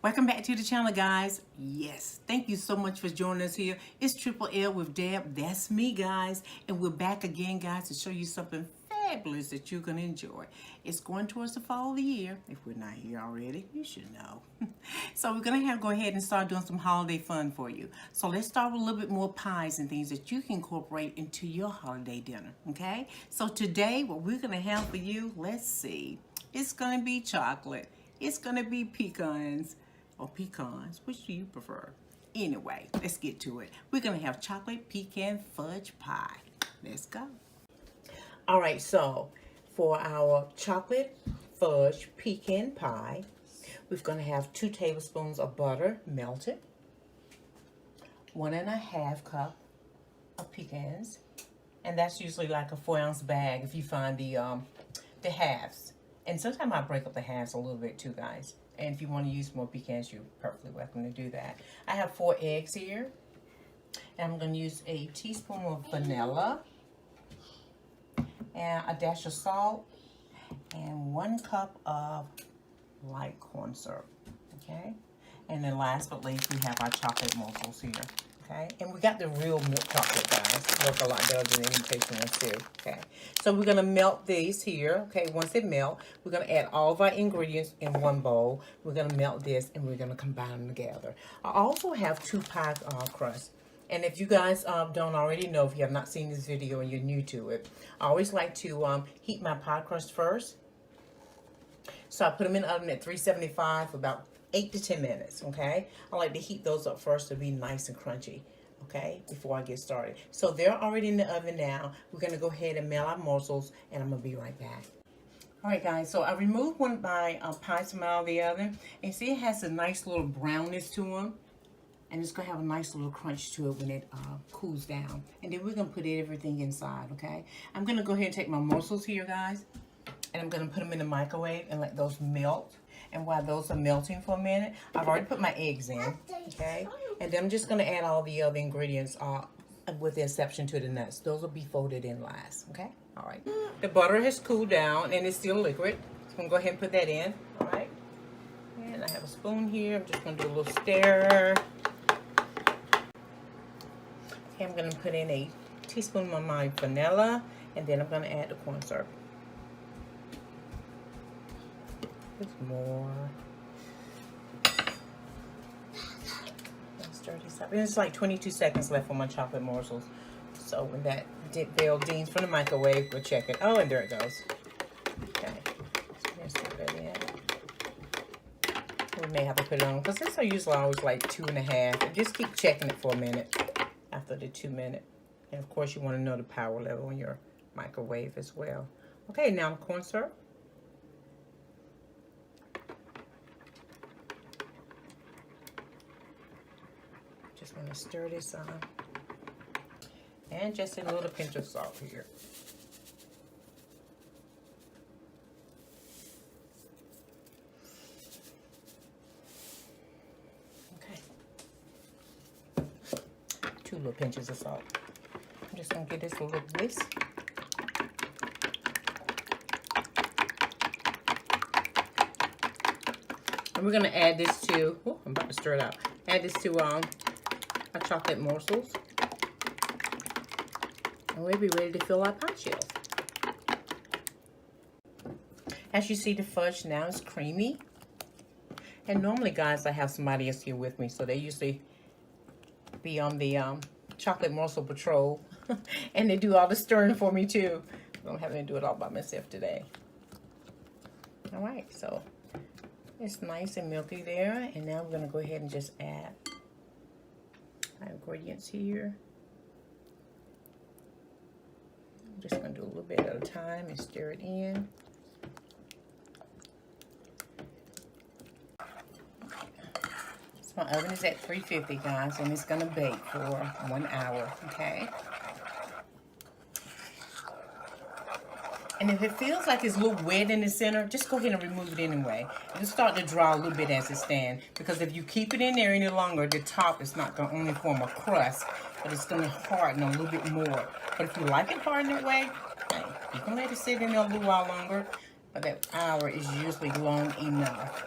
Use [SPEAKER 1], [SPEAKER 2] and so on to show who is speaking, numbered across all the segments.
[SPEAKER 1] Welcome back to the channel, guys. Yes, thank you so much for joining us here. It's Triple L with Deb. That's me, guys. And we're back again, guys, to show you something fabulous that you're going to enjoy. It's going towards the fall of the year. If we're not here already, you should know. So we're going to go ahead and start doing some holiday fun for you. So let's start with a little bit more pies and things that you can incorporate into your holiday dinner, okay? So today, what we're going to have for you, let's see. It's going to be chocolate. It's going to be pecans. Or pecans, which do you prefer? Anyway, let's get to it. We're gonna have chocolate pecan fudge pie. Let's go. All right, so for our chocolate fudge pecan pie, we're gonna have 2 tablespoons of butter melted, 1.5 cup of pecans, and that's usually like a 4-ounce bag if you find the halves. And sometimes I break up the halves a little bit too, guys. And if you want to use more pecans, you're perfectly welcome to do that. I have 4 eggs here. And I'm going to use a teaspoon of vanilla. And a dash of salt. And 1 cup of light corn syrup. Okay? And then last but least, we have our chocolate morsels here. Okay, and we got the real milk chocolate, guys. Work a lot better than the imitation ones too. Okay, so we're gonna melt these here. Okay, once they melt, we're gonna add all of our ingredients in one bowl. We're gonna melt this and we're gonna combine them together. I also have 2 pie crusts. And if you guys don't already know, if you have not seen this video and you're new to it, I always like to heat my pie crust first. So I put them in the oven at 375 for about 8 to 10 minutes, okay? I like to heat those up first to be nice and crunchy, okay, before I get started. So they're already in the oven now. We're going to go ahead and melt our morsels, and I'm going to be right back. All right, guys, so I removed one of my pies from out of the oven. And see, it has a nice little brownness to them. And it's going to have a nice little crunch to it when it cools down. And then we're going to put everything inside, okay? I'm going to go ahead and take my morsels here, guys. And I'm going to put them in the microwave and let those melt. And while those are melting for a minute, I've already put my eggs in, okay? And then I'm just going to add all the other ingredients with the exception to the nuts. Those will be folded in last, okay? All right. The butter has cooled down and it's still liquid. So I'm going to go ahead and put that in, all right? And I have a spoon here. I'm just going to do a little stir. Okay, I'm going to put in a teaspoon of my vanilla, and then I'm going to add the corn syrup. There's more. Stir this up. And it's like 22 seconds left on my chocolate morsels. So when that bell dings from the microwave, we'll check it. Oh, and there it goes. Okay. So let's put that in. We may have to put it on because this are usually always like 2.5. And just keep checking it for a minute after the 2 minute. And of course, you want to know the power level on your microwave as well. Okay, now the corn syrup. Just want to stir this on. And just a little pinch of salt here. Okay. 2 little pinches of salt. I'm just going to give this a little whisk. And we're going to add this to, oh, I'm about to stir it out. Add this to our chocolate morsels. And we'll be ready to fill our pie shells. As you see, the fudge now is creamy. And normally, guys, I have somebody else here with me, so they usually be on the chocolate morsel patrol. And they do all the stirring for me, too. I'm having to do it all by myself today. All right, so it's nice and milky there. And now I'm going to go ahead and just add my ingredients here. I'm just going to do a little bit at a time and stir it in. So my oven is at 350, guys, and it's going to bake for 1 hour, okay? And if it feels like it's a little wet in the center, just go ahead and remove it anyway. It'll start to dry a little bit as it stands. Because if you keep it in there any longer, the top is not going to only form a crust, but it's going to harden a little bit more. But if you like it hardened that way, hey, you can let it sit in there a little while longer. But that hour is usually long enough.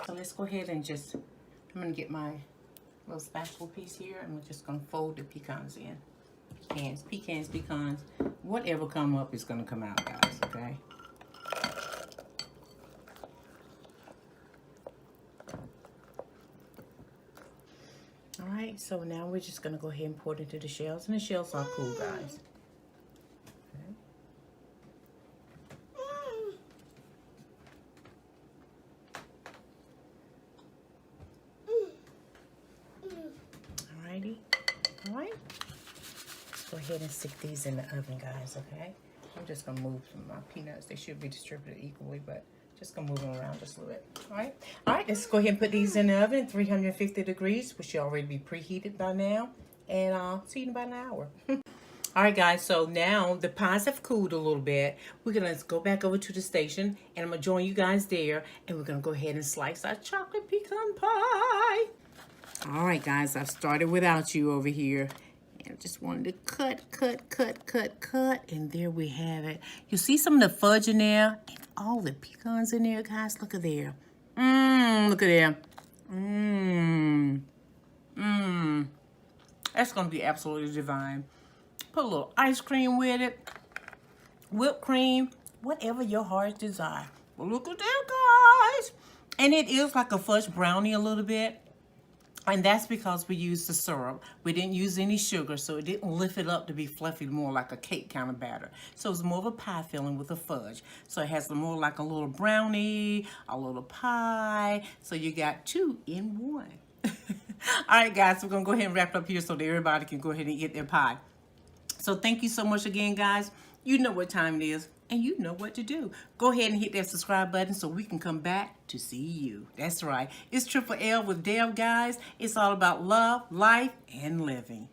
[SPEAKER 1] So let's go ahead and just, I'm going to get my little spatula piece here, and we're just going to fold the pecans in. Pecans, whatever come up is going to come out, guys, okay? All right, so now we're just going to go ahead and pour it into the shells, and the shells are cool, guys. All right, let's go ahead and stick these in the oven, guys, okay? I'm just gonna move some of my peanuts. They should be distributed equally, but just gonna move them around just a little bit. All right, let's go ahead and put these in the oven at 350 degrees, which should already be preheated by now, and I'll see you in about an hour. All right, guys, so now the pies have cooled a little bit. We're gonna go back over to the station, and I'm gonna join you guys there, and we're gonna go ahead and slice our chocolate pecan pie. All right, guys, I've started without you over here. And I just wanted to cut, and there we have it. You see some of the fudge in there? And all the pecans in there, guys. Look at there. Look at there. That's going to be absolutely divine. Put a little ice cream with it. Whipped cream. Whatever your heart desire. Well, look at that, guys. And it is like a fudge brownie a little bit. And that's because we used the syrup. We didn't use any sugar, so it didn't lift it up to be fluffy, more like a cake kind of batter. So it's more of a pie filling with a fudge. So it has more like a little brownie, a little pie. So you got 2 in 1. All right, guys, we're going to go ahead and wrap it up here so that everybody can go ahead and get their pie. So thank you so much again, guys. You know what time it is, and you know what to do. Go ahead and hit that subscribe button so we can come back to see you. That's right. It's Triple L with Dale, guys. It's all about love, life, and living.